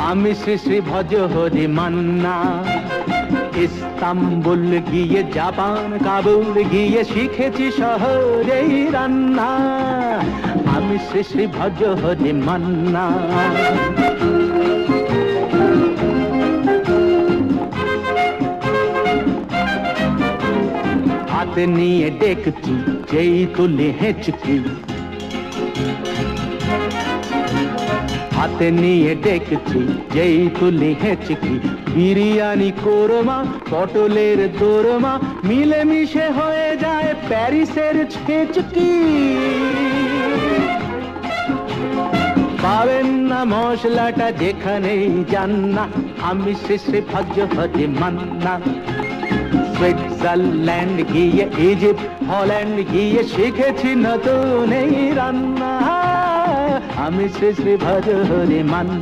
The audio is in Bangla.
আমি শ্রী শ্রী ভজ হরি মান্না। ইস্তাম্বুল গিয়ে জাপান কাবুল গিয়ে শিখেছি শহরেই রান্না। আমি শ্রী শ্রী ভজ হরি মান্না। হাতে নিয়ে ডেকছি যেই তুলি হেঁচকি, হাতে নিয়ে ডেকছি যেই তুলি হেঁচকি। বিরিয়ানি কোরমা পটলের দোরমা মিলেমিশে হয়ে যায় প্যারিসের ছেচকি। পাবেন না মশলাটা যেখানেই যান না। আমি শ্রী শ্রী ভজ হরি মান্না। সুইজারল্যান্ড গিয়ে ইজিপ্ট হল্যান্ড গিয়ে শিখেছি নতুন এই রান্না। আমি শ্রী শ্রী ভজ হরি মান্না।